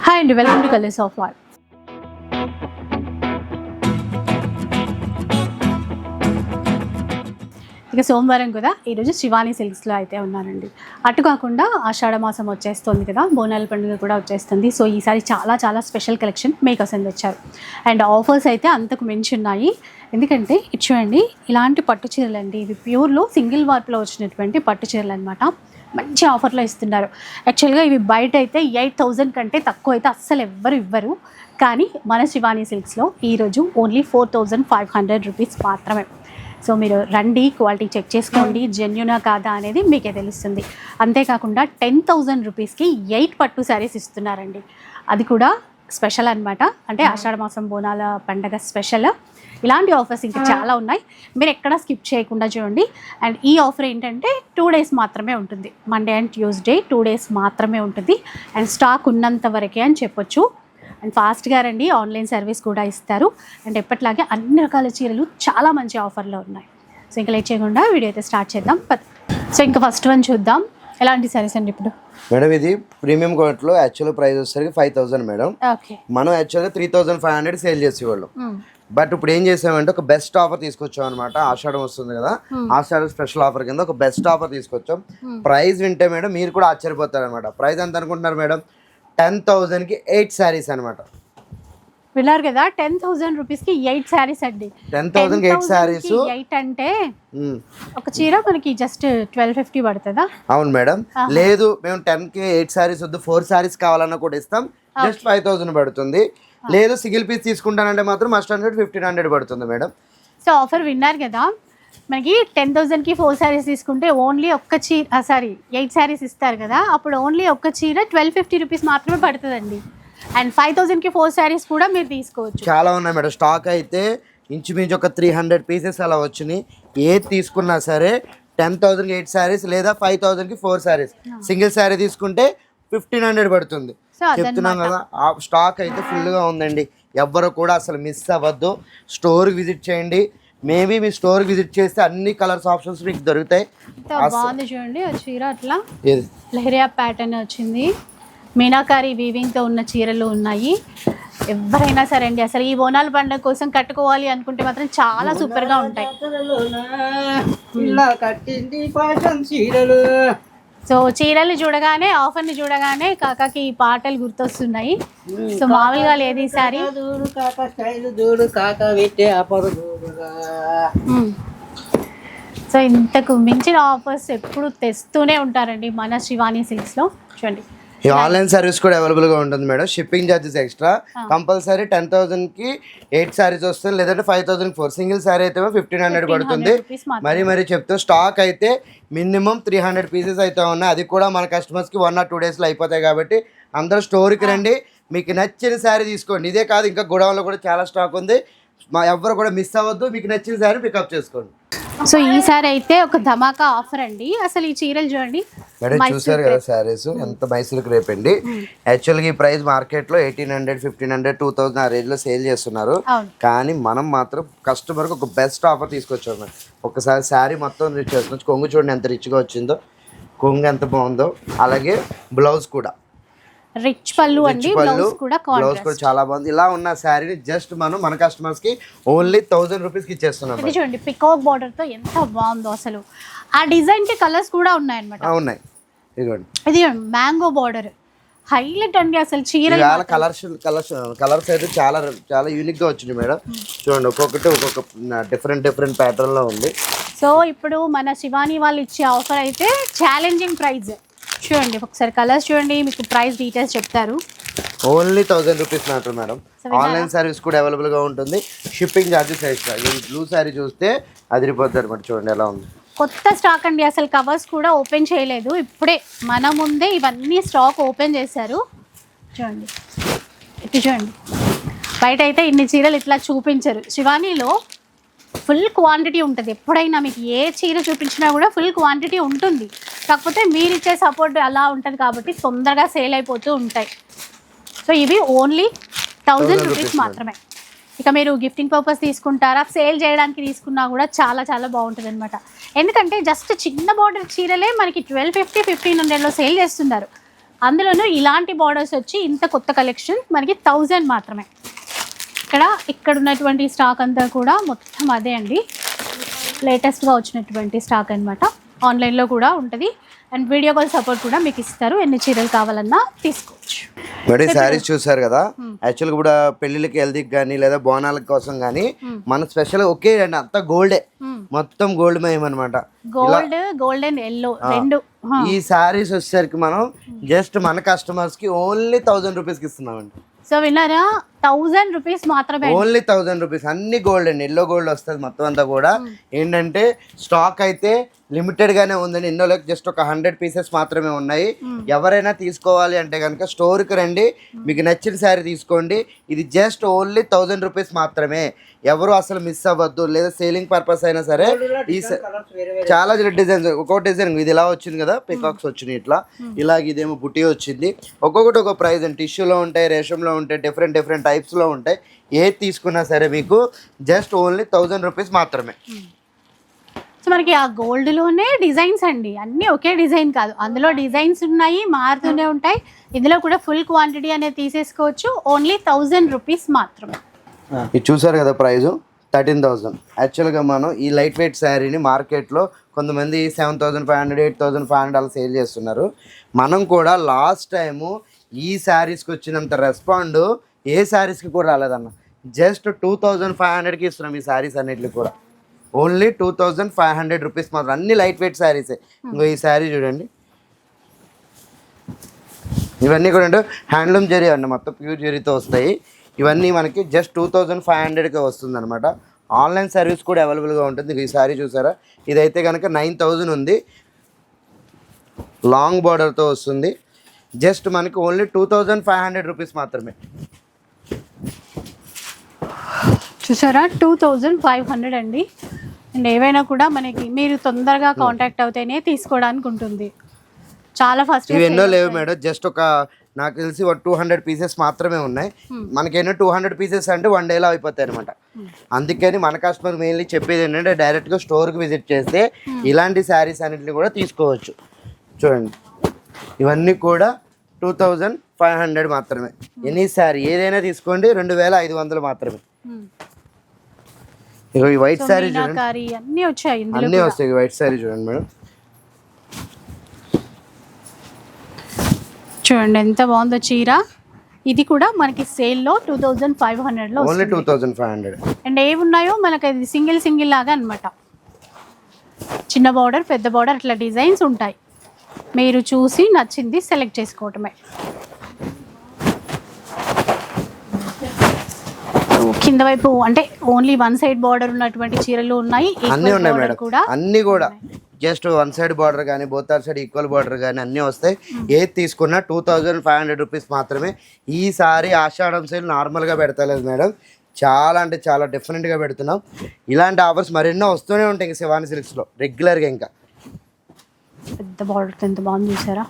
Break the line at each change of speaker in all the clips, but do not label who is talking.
Hi అండి, welcome to colours of art. ఇక సోమవారం కదా, ఈరోజు శివాని సిల్క్స్లో అయితే ఉన్నానండి. అటు కాకుండా ఆషాఢ మాసం వచ్చేస్తుంది కదా, బోనాల పండుగ కూడా వచ్చేస్తుంది. సో ఈసారి చాలా చాలా స్పెషల్ కలెక్షన్ మీకోసం తెచ్చారు. అండ్ ఆఫర్స్ అయితే అంతకు మించి ఉన్నాయి. ఎందుకంటే ఇది చూడండి, ఇలాంటి పట్టు చీరలు అండి. ఇవి ప్యూర్లో సింగిల్ వార్ప్లో వచ్చినటువంటి పట్టు చీరలు అనమాట. మంచి ఆఫర్లో ఇస్తున్నారు. యాక్చువల్గా ఇవి బయట అయితే 8,000 కంటే తక్కువ అయితే అస్సలు ఎవ్వరు ఇవ్వరు. కానీ మన శివాని సిల్క్స్లో ఈరోజు ఓన్లీ 4,500 రూపీస్ మాత్రమే. సో మీరు రండి, క్వాలిటీ చెక్ చేసుకోండి, జెన్యునా కాదా అనేది మీకే తెలుస్తుంది. అంతేకాకుండా 10,000 రూపీస్కి 8 పట్టు శారీస్ ఇస్తున్నారండి. అది కూడా స్పెషల్ అనమాట. అంటే ఆషాఢ మాసం బోనాల పండగ స్పెషల్. ఇలాంటి ఆఫర్స్ ఇంకా చాలా ఉన్నాయి, మీరు ఎక్కడ స్కిప్ చేయకుండా చూడండి. అండ్ ఈ ఆఫర్ ఏంటంటే 2 days మాత్రమే ఉంటుంది. మండే అండ్ ట్యూస్డే 2 days మాత్రమే ఉంటుంది. అండ్ స్టాక్ ఉన్నంత వరకే అని చెప్పొచ్చు. అండ్ ఫాస్ట్గా రండి, ఆన్లైన్ సర్వీస్ కూడా ఇస్తారు. అండ్ ఎప్పటిలాగే అన్ని రకాల చీరలు చాలా మంచి ఆఫర్లో ఉన్నాయి. సో ఇంకా లేట్ చేయకుండా వీడియో అయితే స్టార్ట్ చేద్దాం. సో ఇంకా ఫస్ట్ వన్ చూద్దాం. ఎలాంటి సారీస్ అండి ఇప్పుడు?
మేడం ఇది ప్రీమియం క్వాలిటీలో యాక్చువల్ ప్రైస్ వచ్చేసరికి 5,000 మేడం.
ఓకే,
మనం యాక్చువల్గా 3,500 సేల్ చేసేవాళ్ళం. బట్ ఇప్పుడు ఏం చేసామంటే ఒక బెస్ట్ ఆఫర్ తీసుకొచ్చాం అనమాట. ఆషాఢం వస్తుంది కదా, ఆషాఢం స్పెషల్ ఆఫర్ కింద ఒక బెస్ట్ ఆఫర్ తీసుకొచ్చాం. ప్రైస్ వింటే మేడం మీరు కూడా ఆశ్చర్యపోతారు అనమాట. ప్రైస్ ఎంత అనుకుంటున్నారు మేడం? 10,000కి 8 శారీస్ అనమాట.
విన్నారు కదా, 10,000 రూపీస్కి 8 శారీస్ అండి.
10,000కి 8 శారీస్
8 అంటే ఒక చీర మనకి జస్ట్ 1250 పడుతుందా? అవును
మేడం. లేదు మేము 10కి 8 శారీస్ వద్దు, 4 శారీస్ కావాలన్నా కూడా ఇస్తాం. జస్ట్ 5,000 పడుతుంది. లేదు సింగిల్ పీస్ తీసుకుంటానంటే మాత్రం మస్ట్ 1,500 పడుతుంది మేడం.
సో ఆఫర్ విన్నారు కదా, మనకి 10,000కి 4 శారీస్ తీసుకుంటే ఓన్లీ ఒక్క చీర 8 శారీస్ ఇస్తారు కదా, అప్పుడు ఓన్లీ ఒక్క చీర 1,250 రూపీస్ మాత్రమే పడుతుందండి. అండ్ 5,000కి 4 శారీస్ కూడా మీరు తీసుకోవచ్చు.
చాలా ఉన్నాయి మేడం. స్టాక్ అయితే ఇంచుమించు ఒక 300 పీసెస్ అలా వచ్చినాయి. ఏది తీసుకున్నా సరే 10,000కి 8 శారీస్ లేదా 5,000కి 4 శారీస్. సింగిల్ శారీ తీసుకుంటే 1,500 పడుతుంది. చెప్తున్నాం కదా, ఆ స్టాక్ అయితే ఫుల్గా ఉందండి. ఎవ్వరు కూడా అసలు మిస్ అవ్వద్దు. స్టోర్కి విజిట్ చేయండి. మేబీ మీ స్టోర్కి విజిట్ చేస్తే అన్ని కలర్స్ ఆప్షన్స్ మీకు దొరుకుతాయి.
బాగుంది చూడండి, ఆ చీర అట్లా లెహరియా ప్యాటర్న్ వచ్చింది. మీనాకారి వీవింగ్తో ఉన్న చీరలు ఉన్నాయి. ఎవరైనా సరే అండి, అసలు ఈ బోనాల పండుగ కోసం కట్టుకోవాలి అనుకుంటే మాత్రం చాలా సూపర్గా ఉంటాయి. సో చీరలు చూడగానే, ఆఫర్ని చూడగానే కాకాకి ఈ పాటలు గుర్తొస్తున్నాయి. సో మామూలుగా లేదు ఈ సారీ. సో ఇంతకు మించిన ఆఫర్స్ ఎప్పుడు తెస్తూనే ఉంటారండి మన శివాని సిల్క్స్లో. చూడండి,
ఈ ఆన్లైన్ సర్వీస్ కూడా అవైలబుల్గా ఉంటుంది madam. Shipping charges extra. Compulsory 10,000కి 8 శారీస్ వస్తుంది, లేదంటే 5,000కి 4. సింగిల్ శారీ అయితే 1,500 పడుతుంది. మరీ చెప్తూ స్టాక్ అయితే మినిమం 300 పీసెస్ అయితే ఉన్నాయి. అది కూడా మన కస్టమర్స్కి 1 or 2 daysలో అయిపోతాయి. కాబట్టి అందరూ స్టోర్కి రండి, మీకు నచ్చిన శారీ తీసుకోండి. ఇదే కాదు, ఇంకా గోడౌన్లో కూడా చాలా స్టాక్ ఉంది. ఎవరు కూడా మిస్ అవ్వద్దు, మీకు నచ్చిన శారీ పికప్ చేసుకోండి.
సో ఈసారి అయితే ఒక ధమాకా ఆఫర్ అండి. అసలు ఈ చీరలు చూడండి
మేడం, చూసారు కదా శారీస్ ఎంత మైసూర్ క్రేప్ అండి. యాక్చువల్గా ఈ ప్రైస్ మార్కెట్లో 1,800, 1,500, 2,000 ఆ రేంజ్లో సేల్ చేస్తున్నారు. కానీ మనం మాత్రం కస్టమర్కి ఒక బెస్ట్ ఆఫర్ తీసుకొచ్చాము. ఒకసారి శారీ మొత్తం రిచ్ చేస్తున్నాం. కొంగు చూడండి ఎంత రిచ్గా వచ్చిందో, కొంగు ఎంత బాగుందో. అలాగే బ్లౌజ్ కూడా
రిచ్ పళ్ళు అండి, బ్లౌజ్ కూడా
చాలా బాగుంది. ఇలా ఉన్న శారీని జస్ట్ మనం మన కస్టమర్స్ కి ఓన్లీ 1,000 రూపీస్కి ఇచ్చేస్తున్నాం.
ఇది చూడండి, పికాక్ బార్డర్ తో ఎంత బాగుందో. అసలు ఆ డిజైన్ కి కలర్స్ కూడా ఉన్నాయి అన్నమాట.
ఉన్నాయి, ఇదిగోండి.
ఇది మ్యాంగో బార్డర్ హైలైట్ అండి. అసలు చీరలు
కలర్స్ అయితే చాలా చాలా యూనిక్ గా వచ్చింది మేడం. చూడండి, ఒక్కొక్కటి ఒక్కొక్క డిఫరెంట్ ప్యాటర్న్ లో ఉంది.
సో ఇప్పుడు మన శివాని వాళ్ళు ఇచ్చే ఆఫర్ అయితే ఛాలెంజింగ్ ప్రైస్. చూడండి ఒకసారి కలర్స్ చూడండి, మీకు ప్రైస్ డీటెయిల్స్ చెప్తారు.
ఓన్లీ 1,000 రూపీస్ మాత్రం మేడం. ఆన్లైన్ సర్వీస్ కూడా అవైలబుల్ గా ఉంటుంది. Shipping charges extra. Blue sari చూస్తే అదిరిపోతుంది అనమాట. చూడండి ఎలా ఉంది,
కొత్త స్టాక్ అండి. అసలు కవర్స్ కూడా ఓపెన్ చేయలేదు, ఇప్పుడే మన ముందే ఇవన్నీ స్టాక్ ఓపెన్ చేశారు. చూడండి, ఇటు చూడండి. బయట అయితే ఇన్ని చీరలు ఇట్లా చూపించరు. శివానీలో ఫుల్ క్వాంటిటీ ఉంటుంది. ఎప్పుడైనా మీకు ఏ చీర చూపించినా కూడా ఫుల్ క్వాంటిటీ ఉంటుంది. కాకపోతే మీరు ఇచ్చే సపోర్ట్ అలా ఉంటుంది కాబట్టి తొందరగా సేల్ అయిపోతూ ఉంటాయి. సో ఇవి ఓన్లీ 1,000 రూపీస్ మాత్రమే. ఇక మీరు గిఫ్టింగ్ పర్పస్ తీసుకుంటారా, సేల్ చేయడానికి తీసుకున్నా కూడా చాలా చాలా బాగుంటుంది అనమాట. ఎందుకంటే జస్ట్ చిన్న బార్డర్ చీరలే మనకి 1,250, 1,500లో సేల్ చేస్తున్నారు. అందులోనూ ఇలాంటి బార్డర్స్ వచ్చి ఇంత కొత్త కలెక్షన్ మనకి 1000 మాత్రమే. ఇక్కడ ఉన్నటువంటి స్టాక్ అంతా కూడా మొత్తం అదే అండి, లేటెస్ట్గా వచ్చినటువంటి స్టాక్ అనమాట. ఆన్లైన్లో కూడా ఉంటుంది అండ్ వీడియో కాల్ సపోర్ట్ కూడా మీకు ఇస్తారు. ఎన్ని చీరలు కావాలన్నా తీసుకోవచ్చు.
మేడం శారీస్ చూసారు కదా, యాక్చువల్గా కూడా పెళ్లిళ్ళకి హెల్దీకి కానీ లేదా బోనాల కోసం కానీ మన స్పెషల్ ఒకే అండి, అంతా గోల్డే, మొత్తం గోల్డ్ మయం అనమాట.
గోల్డ్ అండ్ ఎల్లో రెండు.
ఈ శారీస్ వచ్చేసరికి మనం జస్ట్ మన కస్టమర్స్ కి ఓన్లీ 1000 రూపీస్ కి ఇస్తున్నామండి.
సో విన్నారా, 1000 రూపీస్ మాత్రమే,
ఓన్లీ 1000 రూపీస్. అన్ని గోల్డ్ అండి, ఎల్లో గోల్డ్ వస్తుంది మొత్తం అంతా కూడా. ఏంటంటే స్టాక్ అయితే లిమిటెడ్ గానే ఉందండి, ఎన్నోలోకి జస్ట్ ఒక 100 పీసెస్ మాత్రమే ఉన్నాయి. ఎవరైనా తీసుకోవాలి అంటే కనుక స్టోర్కి రండి, మీకు నచ్చిన శారీ తీసుకోండి. ఇది జస్ట్ ఓన్లీ 1000 రూపీస్ మాత్రమే. ఎవరు అసలు మిస్ అవ్వద్దు. లేదా సేలింగ్ పర్పస్ అయినా సరే ఈ చాలా డిజైన్స్, ఒక్కొక్క డిజైన్ ఇది ఇలా వచ్చింది కదా, పికాక్స్ వచ్చినాయి ఇట్లా, ఇలాగ ఇదేమో బుటీ వచ్చింది. ఒక్కొక్కటి ఒక ప్రైస్ అండి. టిష్యూలో ఉంటాయి, రేషంలో ఉంటాయి, డిఫరెంట్ టైప్స్లో ఉంటాయి. ఏది తీసుకున్నా సరే మీకు జస్ట్ ఓన్లీ 1000 రూపీస్ మాత్రమే.
సో మనకి ఆ గోల్డ్లోనే డిజైన్స్ అండి, అన్నీ ఒకే డిజైన్ కాదు, అందులో డిజైన్స్ ఉన్నాయి, మారుతూనే ఉంటాయి. ఇందులో కూడా ఫుల్ క్వాంటిటీ అనేది తీసేసుకోవచ్చు. ఓన్లీ 1000 రూపీస్ మాత్రమే.
ఇది చూసారు కదా, ప్రైస్ 13,000. యాక్చువల్గా మనం ఈ లైట్ వెయిట్ శారీని మార్కెట్లో కొంతమంది 7,500 8,500 అలా సేల్ చేస్తున్నారు. మనం కూడా లాస్ట్ టైము ఈ శారీస్కి వచ్చినంత రెస్పాండ్ ఏ శారీస్కి కూడా రాలేదన్న. జస్ట్ 2,500కి ఇస్తున్నాం ఈ శారీస్ అన్నిటికి కూడా. ఓన్లీ 2,500 రూపీస్ మాత్రం. అన్ని లైట్ వెయిట్ శారీసే. ఇంకో ఈ శారీ చూడండి, ఇవన్నీ కూడా అంటే హ్యాండ్లూమ్ జరీ అండి, మొత్తం ప్యూర్ జరీతో వస్తాయి. ఇవన్నీ మనకి జస్ట్ 2,500కే వస్తుంది అనమాట. ఆన్లైన్ సర్వీస్ కూడా అవైలబుల్గా ఉంటుంది. ఈ శారీ చూసారా, ఇదైతే కనుక 9,000 ఉంది, లాంగ్ బార్డర్తో వస్తుంది. జస్ట్ మనకి ఓన్లీ 2,500 రూపీస్ మాత్రమే.
చూసారా, 2,500 అండి. అండ్ ఏవైనా కూడా మనకి మీరు తొందరగా కాంటాక్ట్ అవుతేనే తీసుకోవడానికి ఉంటుంది. చాలా ఫస్ట్
ఇవి ఎన్నో లేవు మేడం, జస్ట్ ఒక నాకు తెలిసి 200 పీసెస్ మాత్రమే ఉన్నాయి. మనకేమో 200 పీసెస్ అంటే 1 డేలో అయిపోతాయి అనమాట. అందుకని మన కస్టమర్ మెయిన్లీ చెప్పేది ఏంటంటే డైరెక్ట్గా స్టోర్కి విజిట్ చేస్తే ఇలాంటి శారీస్ అన్నింటినీ కూడా తీసుకోవచ్చు. చూడండి, ఇవన్నీ కూడా 2,500 మాత్రమే. ఎనీ శారీ ఏదైనా తీసుకోండి, 2,500 మాత్రమే. ఇగో ఈ వైట్ శారీ చూడండి,
అన్నీ వచ్చాయి,
అన్నీ వస్తాయి. వైట్ శారీ చూడండి మేడం,
చూడండి ఎంత బాగుందో చీర. ఇది కూడా మనకి సేల్లో 2,500లో
ఓన్లీ 2,500.
అండ్ ఏవి ఉన్నాయో మనకి అది సింగిల్ లాగా అనమాట. చిన్న బార్డర్, పెద్ద బార్డర్, అట్లా డిజైన్స్ ఉంటాయి. మీరు చూసి నచ్చింది సెలెక్ట్ చేసుకోవటమే. కింద వైపు అంటే ఓన్లీ 1 సైడ్ బార్డర్ ఉన్నటువంటి చీరలు ఉన్నాయి,
అన్నీ ఉన్నాయి మేడం. అన్నీ కూడా జస్ట్ 1 సైడ్ బార్డర్ కానీ బోత్ సైడ్ ఈక్వల్ బార్డర్ కానీ అన్నీ వస్తాయి. ఏది తీసుకున్నా 2,500 రూపీస్ మాత్రమే. ఈసారి ఆషాఢం సేల్ నార్మల్గా పెడతలేదు మేడం, చాలా అంటే చాలా డిఫరెంట్గా పెడుతున్నాం. ఇలాంటి ఆఫర్స్ మరెన్నో వస్తూనే ఉంటాయి ఇంకా శివాని సిల్క్స్లో రెగ్యులర్గా. ఇంకా
పెద్ద బార్డర్ ఎంత బాగుంది చూసారా.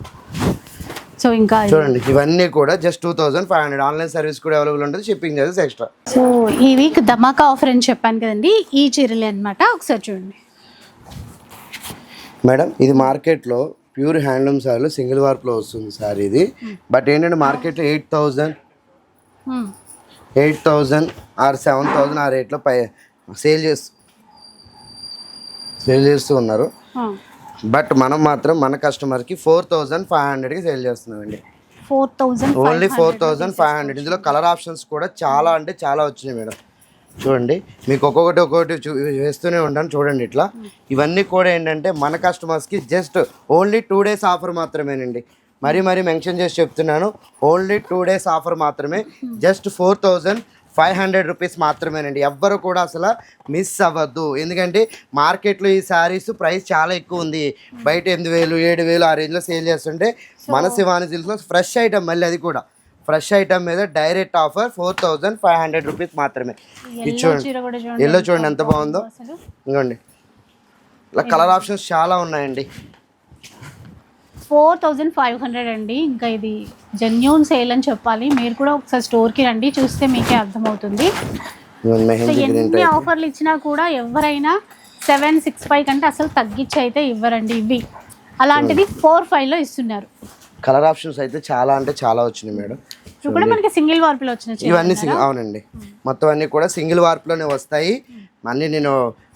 సో ఇంకా
చూడండి, ఇవన్నీ కూడా జస్ట్ 2,500. ఆన్లైన్ సర్వీస్ కూడా అవైలబుల్ ఉంటుంది, షిప్పింగ్ చార్జెస్ ఎక్స్ట్రా.
సో ఈ వీక్ ధమాకా ఆఫర్ అని చెప్పాను కదండి, ఈ చీరలే అనమాట. ఒకసారి చూడండి
మేడం, ఇది మార్కెట్లో ప్యూర్ హ్యాండ్లూమ్ సారీలో సింగిల్ వార్ప్లో వస్తుంది సారీ ఇది. బట్ ఏంటంటే మార్కెట్లో 8,000 ఆర్ 7,000 ఆ రేట్లో సేల్ చేస్తూ ఉన్నారు. బట్ మనం మాత్రం మన కస్టమర్కి 4,500కి సేల్ చేస్తున్నామండి.
4,000
ఓన్లీ 4,500. ఇందులో కలర్ ఆప్షన్స్ కూడా చాలా అంటే చాలా వచ్చినాయి మేడం. చూడండి, మీకు ఒక్కొక్కటి వేస్తూనే ఉంటాను. చూడండి ఇట్లా ఇవన్నీ కూడా ఏంటంటే మన కస్టమర్స్కి జస్ట్ ఓన్లీ 2 డేస్ ఆఫర్ మాత్రమేనండి. మరీ మెన్షన్ చేసి చెప్తున్నాను, ఓన్లీ 2 డేస్ ఆఫర్ మాత్రమే. జస్ట్ 4,500 రూపీస్ మాత్రమేనండి. ఎవ్వరు కూడా అసలు మిస్ అవ్వద్దు. ఎందుకంటే మార్కెట్లో ఈ శారీస్ ప్రైస్ చాలా ఎక్కువ ఉంది. బయట 8,000 7,000 ఆ రేంజ్లో సేల్ చేస్తుంటే మన శివాని సిల్క్స్లో ఫ్రెష్ ఐటమ్, మళ్ళీ అది కూడా ఫ్రెష్ ఐటమ్ మీద డైరెక్ట్ ఆఫర్ 4,500 రూపీస్ మాత్రమే. ఇది చూడండి, ఎల్లో చూడండి ఎంత బాగుందో. ఇంకోండి ఇలా కలర్ ఆప్షన్స్ చాలా ఉన్నాయండి.
4,500 అండి. ఇంకా ఇది జెన్యూన్ సేల్ అని చెప్పాలి. మీరు కూడా ఒకసారి స్టోర్కి రండి, చూస్తే మీకే అర్థమవుతుంది. ఎన్ని ఆఫర్లు ఇచ్చినా కూడా ఎవరైనా 765 కంటే అసలు తగ్గించి అయితే ఇవ్వరండి ఇవి. అలాంటిది 4,500లో ఇస్తున్నారు.
కలర్ ఆప్షన్స్ అయితే చాలా అంటే చాలా వచ్చినాయి మేడం.
ఇప్పుడు కూడా మనకి సింగిల్ వార్పులో వచ్చిన
ఇవన్నీ అవునండి, మొత్తం అన్నీ కూడా సింగిల్ వార్ప్లోనే వస్తాయి. మళ్ళీ నేను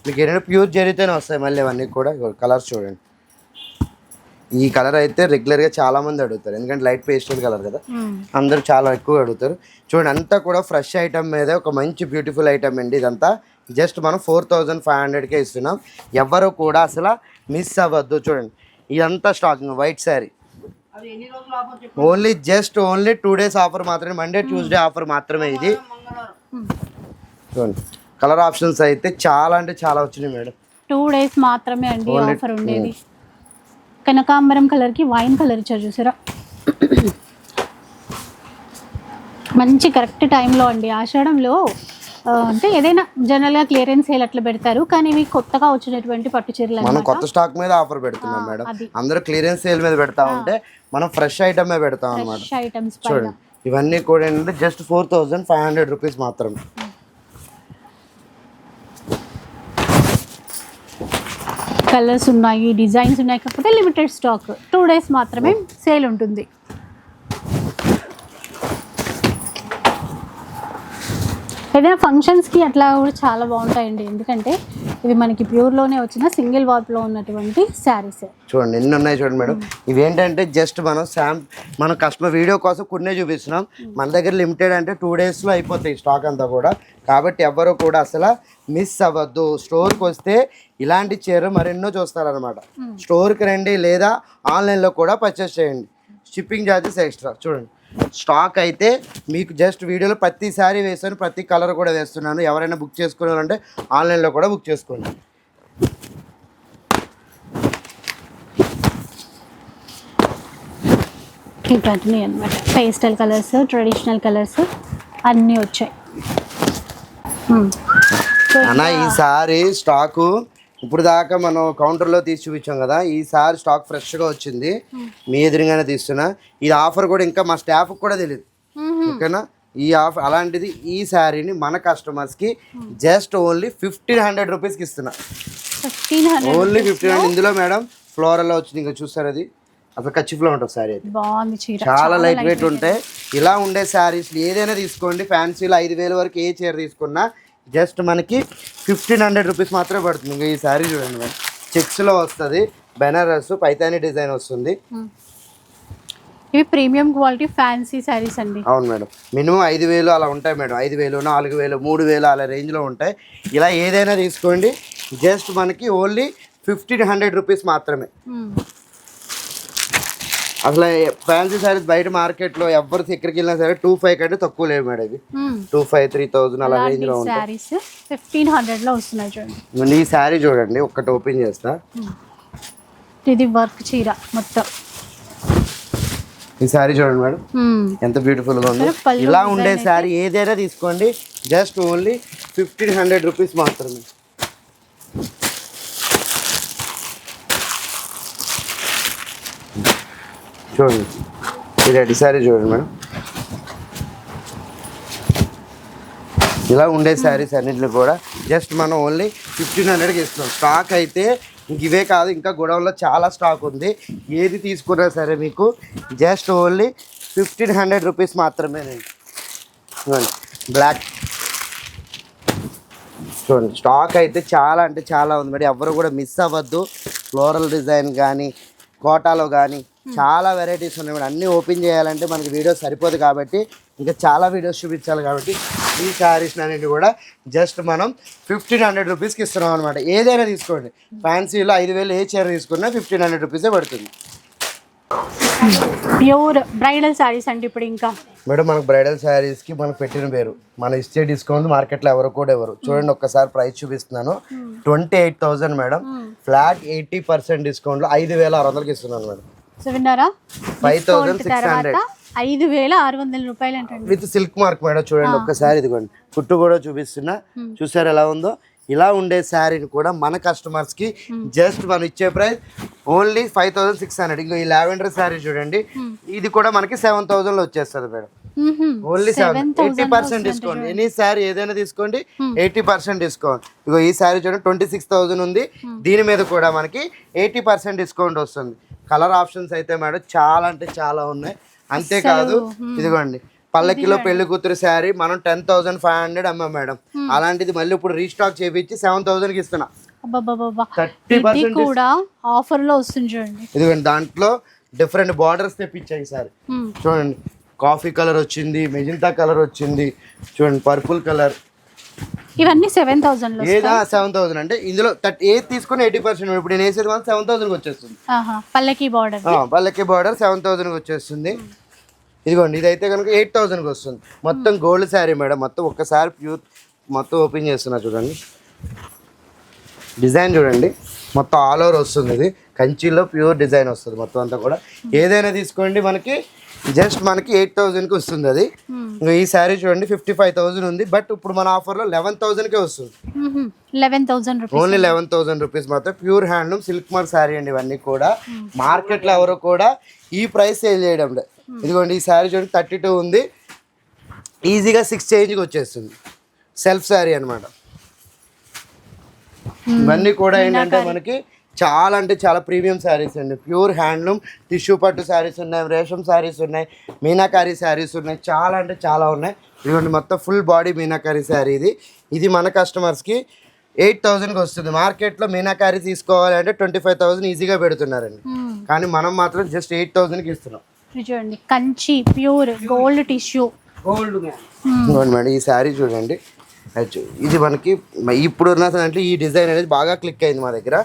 మీకు ఏంటంటే ప్యూర్ జరీతోనే వస్తాయి మళ్ళీ ఇవన్నీ కూడా. కలర్స్ చూడండి, ఈ కలర్ అయితే రెగ్యులర్గా చాలా మంది అడుగుతారు, ఎందుకంటే లైట్ పేస్టల్ కలర్ కదా, అందరూ చాలా ఎక్కువ అడుగుతారు. చూడండి, అంతా కూడా ఫ్రెష్ ఐటమ్ మీద ఒక మంచి బ్యూటిఫుల్ ఐటమ్ అండి. ఇదంతా జస్ట్ మనం 4500కే ఇస్తున్నాం. ఎవరు కూడా అసలు మిస్ అవ్వద్దు. చూడండి, ఇదంతా stocking white sari, only 2 days offer మాత్రమే, మండే ట్యూస్డే ఆఫర్ మాత్రమే ఇది. చూడండి, కలర్ ఆప్షన్స్ అయితే చాలా అంటే చాలా వచ్చినాయి మేడం.
2 days మాత్రమే అండి ఆఫర్ ఉండేది. కనకాంబరం కలర్కి వైన్ కలర్ ఇచ్చారు చూసారా, మంచి కరెక్ట్ టైంలో అండి. ఆషాఢంలో అంటే ఏదైనా జనరల్గా క్లియరెన్స్ సేల్ అట్లా పెడతారు, కానీ ఇవి కొత్తగా వచ్చినటువంటి పట్టు చీరలు
మనం కొత్త స్టాక్ మీద ఆఫర్ పెడుతున్నాం మేడం. అందరూ క్లియరెన్స్ సేల్ మీద పెడతా ఉంటే మనం ఫ్రెష్ ఐటమే పెడతాం అనమాట.
ఐటమ్స్
చూడండి, ఇవన్నీ కూడా ఏంటంటే జస్ట్ 4500 రూపీస్ మాత్రమే.
కలర్స్ ఉన్నాయి, డిజైన్స్ ఉన్నాయి, కాకపోతే లిమిటెడ్ స్టాక్. 2 days మాత్రమే సేల్ ఉంటుంది. ఏదైనా ఫంక్షన్స్కి అట్లా కూడా చాలా బాగుంటాయండి, ఎందుకంటే ఇవి మనకి ప్యూర్లోనే వచ్చిన సింగిల్ వార్ప్లో ఉన్నటువంటి శారీస్.
చూడండి, ఎన్ని ఉన్నాయి చూడండి మేడం. ఇవేంటంటే జస్ట్ మనం కస్టమర్ వీడియో కోసం కొన్నే చూపిస్తున్నాం. మన దగ్గర లిమిటెడ్ అంటే 2 daysలో అయిపోతాయి స్టాక్ అంతా కూడా. కాబట్టి ఎవ్వరూ కూడా అసలు మిస్ అవ్వద్దు. స్టోర్కి వస్తే ఇలాంటి చీర మరెన్నో చూస్తారనమాట. స్టోర్కి రండి, లేదా ఆన్లైన్లో కూడా పర్చేస్ చేయండి. Shipping charges extra. చూడండి, స్టాక్ అయితే మీకు జస్ట్ వీడియోలో ప్రతిసారి వేస్తాను, ప్రతి కలర్ కూడా వేస్తున్నాను. ఎవరైనా బుక్ చేసుకోవాలంటే ఆన్లైన్లో కూడా బుక్ చేసుకోండి.
ఇవన్నీ అనమాట పేస్టల్ కలర్స్, ట్రెడిషనల్ కలర్స్ అన్నీ వచ్చాయి.
అన్న, ఈసారి స్టాకు ఇప్పుడు దాకా మనం కౌంటర్లో తీసి చూపించాం కదా, ఈసారి స్టాక్ ఫ్రెష్గా వచ్చింది. మీ ఎదురుగానే తీస్తున్నా. ఇది ఆఫర్ కూడా ఇంకా మా స్టాఫ్కి కూడా తెలియదు, ఓకేనా? ఈ ఆఫర్ అలాంటిది ఈ శారీని మన కస్టమర్స్కి జస్ట్ ఓన్లీ 1500 రూపీస్కి ఇస్తున్నా. ఓన్లీ 1500. ఇందులో మేడం ఫ్లోరల్లో వచ్చింది, ఇంకా చూస్తారు, అది అసలు కచ్చిఫ్లో ఉంటుంది శారీ అయితే. చాలా లైట్ వెయిట్ ఉంటాయి. ఇలా ఉండే శారీస్ ఏదైనా తీసుకోండి, ఫ్యాన్సీలో 5000 వరకు ఏ చీర తీసుకున్నా జస్ట్ మనకి 1500 రూపీస్ మాత్రమే పడుతుంది. ఇంకా ఈ శారీ చూడండి మేడం, చెక్స్లో వస్తుంది, బెనారస్ పైతాని డిజైన్ వస్తుంది.
ఇవి ప్రీమియం క్వాలిటీ ఫ్యాన్సీ శారీస్ అండి.
అవును మేడం, మినిమం 5000 అలా ఉంటాయి మేడం. 5000, 4000, 3000 అలా రేంజ్లో ఉంటాయి. ఇలా ఏదైనా తీసుకోండి, జస్ట్ మనకి ఓన్లీ 1500 రూపీస్ మాత్రమే. అసలు ఫ్యాన్సీ శారీస్ బయట మార్కెట్లో ఎవరు ఎక్కడికి వెళ్ళినా సరే 2500 కంటే తక్కువ లేవు మేడం. ఇది 2500, 3000 అలా రేంజ్ లో ఉంటాయి.
1500లో వస్తున్నాయి చూడండి.
ఈ శారీ చూడండి, ఒక్కటి ఓపెన్ చేస్తా.
ఇది వర్క్ చీర మొత్తం.
ఈ శారీ చూడండి మేడం, ఎంత బ్యూటిఫుల్ గా ఉంది. ఇలా ఉండే శారీ ఏదైనా తీసుకోండి, జస్ట్ ఓన్లీ 1500 రూపీస్ మాత్రమే. చూడండి, ఇది రెడ్ శారీ చూడండి మేడం. ఇలా ఉండే శారీస్ అన్నింటిని కూడా జస్ట్ మనం ఓన్లీ 1500కి ఇస్తున్నాం. స్టాక్ అయితే ఇంక ఇవే కాదు, ఇంకా గొడవల్లో చాలా స్టాక్ ఉంది. ఏది తీసుకున్నా సరే మీకు జస్ట్ ఓన్లీ 1500 రూపీస్ మాత్రమేనండి. చూడండి, బ్లాక్ చూడండి, స్టాక్ అయితే చాలా అంటే చాలా ఉంది మేడం. ఎవరు కూడా మిస్ అవ్వద్దు. ఫ్లోరల్ డిజైన్ కానీ, కోటాలో కానీ చాలా వెరైటీస్ ఉన్నాయి మేడం. అన్నీ ఓపెన్ చేయాలంటే మనకి వీడియో సరిపోదు, కాబట్టి ఇంకా చాలా వీడియోస్ చూపించాలి. కాబట్టి ఈ శారీస్ అన్నింటి కూడా జస్ట్ మనం 1500 రూపీస్కి ఇస్తున్నాం అనమాట. ఏదైనా తీసుకోండి, ఫ్యాన్సీలో 5000 ఏ చీర తీసుకున్నా 1500 రూపీసే పడుతుంది.
ప్యూర్ బ్రైడల్ శారీస్ అంటే ఇప్పుడు ఇంకా
మేడం మనకు బ్రైడల్ శారీస్కి మనకు పెట్టిన పేరు, మన ఇచ్చే డిస్కౌంట్ మార్కెట్లో ఎవరు కూడా ఎవరు. చూడండి, ఒక్కసారి ప్రైస్ చూపిస్తున్నాను. 28,000 మేడం, ఫ్లాట్ 80% డిస్కౌంట్లో 5600కి ఇస్తున్నాను మేడం.
విన్నారా,
5600,
5600 రూపాయలు అంటండి,
విత్ సిల్క్ మార్క్ మేడం. చూడండి ఒక్కసారి, ఇదిగోండి కుట్టు కూడా చూపిస్తున్నా, చూసారు ఎలా ఉందో. ఇలా ఉండే శారీని కూడా మన కస్టమర్స్కి జస్ట్ మనం ఇచ్చే ప్రైస్ ఓన్లీ 5600. ఇంకో ఈ లావెండర్ శారీ చూడండి, ఇది కూడా మనకి 7000లో వచ్చేస్తుంది madam. Only 80% discount. Any sari ఏదైనా తీసుకోండి, 80% డిస్కౌంట్. ఇగో ఈ శారీ చూడండి, 26,000 ఉంది. దీని మీద కూడా మనకి 80% డిస్కౌంట్ వస్తుంది. కలర్ ఆప్షన్స్ అయితే మేడం చాలా అంటే చాలా ఉన్నాయి. అంతేకాదు ఇదిగోండి పల్లకిలో పెళ్లి కూతురు శారీ మనం 10,500 అమ్మా మేడం. అలాంటిది మళ్ళీ ఇప్పుడు రీస్టాక్ చేపించి 7,000కి ఇస్తున్నా.
30% కూడా ఆఫర్ లో వస్తుంది చూడండి.
ఇదిగోండి దాంట్లో డిఫరెంట్ బార్డర్స్ తెప్పించాయి సార్. చూడండి కాఫీ కలర్ వచ్చింది, మెజంతా కలర్ వచ్చింది, చూడండి పర్పుల్ కలర్.
ఇవన్నీ 7,000 లో
ఏదా 7,000 అంటే ఇందులో ఏది తీసుకుని 80%. ఇప్పుడు నేను వేసేది 7,000కి వచ్చేస్తుంది.
పల్లకి బార్డర్,
పల్లకి బార్డర్ 7,000కి వచ్చేస్తుంది. ఇదిగోండి ఇదైతే కనుక 8,000కి వస్తుంది. మొత్తం గోల్డ్ శారీ మేడం. మొత్తం ఒక్కసారి ప్యూర్ మొత్తం ఓపెన్ చేస్తున్నా చూడండి. డిజైన్ చూడండి మొత్తం ఆల్ ఓవర్ వస్తుంది. ఇది కంచిలో ప్యూర్ డిజైన్ వస్తుంది మొత్తం అంతా కూడా. ఏదైనా తీసుకోండి మనకి జస్ట్ మనకి 8,000కి వస్తుంది. అది ఈ శారీ చూడండి 55,000 ఉంది. బట్ ఇప్పుడు మన ఆఫర్లో 11,000కే వస్తుంది.
11,000 రూపీస్,
ఓన్లీ 11,000 రూపీస్ మాత్రం. Pure handloom silk mark sari అండి. ఇవన్నీ కూడా మార్కెట్లో ఎవరు కూడా ఈ ప్రైస్ సేల్ చేయడం. ఇదిగోండి ఈ శారీ చూడండి 32 ఉంది. ఈజీగా 6 చేంజ్కి వచ్చేస్తుంది. సెల్ఫ్ శారీ అనమాట. ఇవన్నీ కూడా ఏంటంటే మనకి చాలా అంటే చాలా ప్రీమియం శారీస్ అండి. ప్యూర్ హ్యాండ్లూమ్ టిష్యూ పట్టు శారీస్ ఉన్నాయి, రేషం శారీస్ ఉన్నాయి, మీనాకారీ శారీస్ ఉన్నాయి, చాలా అంటే చాలా ఉన్నాయి. ఇదిగోండి మొత్తం ఫుల్ బాడీ మీనాకారీ శారీ. ఇది మన కస్టమర్స్కి 8,000కి వస్తుంది. మార్కెట్లో మీనాకారీ తీసుకోవాలంటే 25,000 ఈజీగా పెడుతున్నారండి. కానీ మనం మాత్రం జస్ట్ 8,000కి ఇస్తున్నాం.
చూడండి Kanchi pure gold tissue
gold madam. ఈ శారీ చూడండి ఇది మనకి ఇప్పుడు ఉన్న దాంట్లో ఈ డిజైన్ అనేది బాగా క్లిక్ అయింది మా దగ్గర.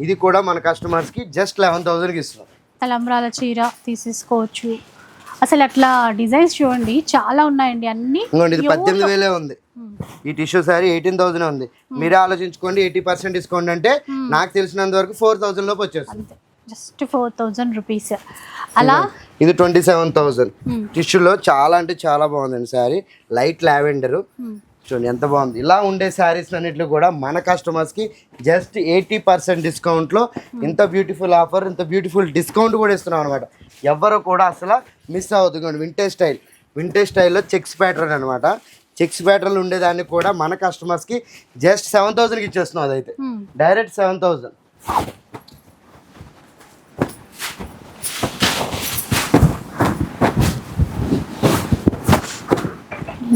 ఇది కూడా మన కస్టమర్స్కి జస్ట్ 11,000కి ఇస్తున్నాం.
తలంబ్రాల చీర తీసేసుకోవచ్చు. అసలు అట్లా డిజైన్స్ చూడండి చాలా ఉన్నాయండి. అన్ని
ఇది 18,000 ఉంది. ఈ టిష్యూ శారీ 18,000 ఉంది. మీరే ఆలోచించుకోండి. 80% డిస్కౌంట్ అంటే నాకు తెలిసినంత వరకు 4,000 లోపు వచ్చేస్తుంది.
Just 4,000 rupees. అలా
ఇది 27,000 టిష్యూలో చాలా అంటే చాలా బాగుందండి శారీ. లైట్ లావెండర్ చూడండి ఎంత బాగుంది. ఇలా ఉండే శారీస్ అన్నింటిలో కూడా మన కస్టమర్స్కి జస్ట్ 80% డిస్కౌంట్లో ఇంత బ్యూటిఫుల్ ఆఫర్, ఇంత బ్యూటిఫుల్ డిస్కౌంట్ కూడా ఇస్తున్నాం అనమాట. ఎవరు కూడా అసలు మిస్ అవ్వద్దు. వింటేజ్ స్టైల్లో చెక్స్ ప్యాటర్న్ అనమాట. చెక్స్ ప్యాటర్న్ ఉండేదాన్ని కూడా మన కస్టమర్స్కి జస్ట్ 7,000కి ఇచ్చేస్తున్నాం. అదైతే డైరెక్ట్ 7,000.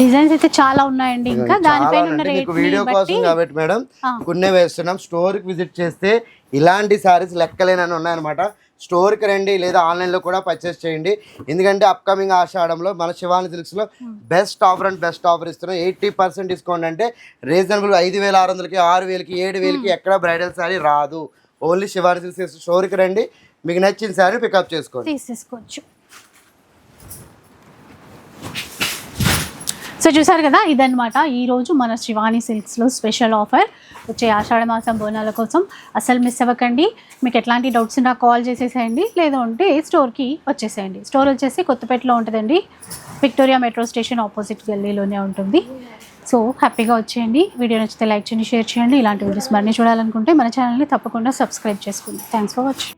డిజైన్స్ అయితే చాలా ఉన్నాయండి. ఇంకా దానిపైన ఉన్న రేట్
వీడియో కోసం కాబట్టి మేడం కొన్నే వేస్తున్నాం. స్టోర్కి విజిట్ చేస్తే ఇలాంటి సారీస్ లెక్కలేనని ఉన్నాయన్నమాట. స్టోర్కి రండి లేదా ఆన్లైన్లో కూడా పర్చేస్ చేయండి. ఎందుకంటే అప్కమింగ్ ఆషాఢంలో మన శివాని సిల్క్స్లో best offer and best offer ఇస్తున్నాం. 80% డిస్కౌంట్ అంటే రీజనబుల్. 5,600కి 6,000కి 7,000కి ఎక్కడ బ్రైడల్ శారీ రాదు. ఓన్లీ శివాని సిల్క్స్ స్టోర్కి రండి. మీకు నచ్చిన శారీ పికప్ తీసేసుకోవచ్చు.
సో చూసారు కదా, ఇదనమాట ఈరోజు మన శివాని సిల్క్స్లో స్పెషల్ ఆఫర్. వచ్చే ఆషాఢ మాసం బోనాల కోసం అసలు మిస్ అవ్వకండి. మీకు ఎట్లాంటి డౌట్స్ ఉన్నా కాల్ చేసేసేయండి, లేదా ఉంటే స్టోర్కి వచ్చేసేయండి. స్టోర్ వచ్చేసి కొత్తపేటలో ఉంటుందండి. విక్టోరియా మెట్రో స్టేషన్ ఆపోజిట్ గల్లీలోనే ఉంటుంది. సో హ్యాపీగా వచ్చేయండి. వీడియో నచ్చితే లైక్ చేయండి, షేర్ చేయండి. ఇలాంటి వీడియోస్ మరిన్ని చూడాలనుకుంటే మన ఛానల్ని తప్పకుండా సబ్స్క్రైబ్ చేసుకోండి. Thanks for watching.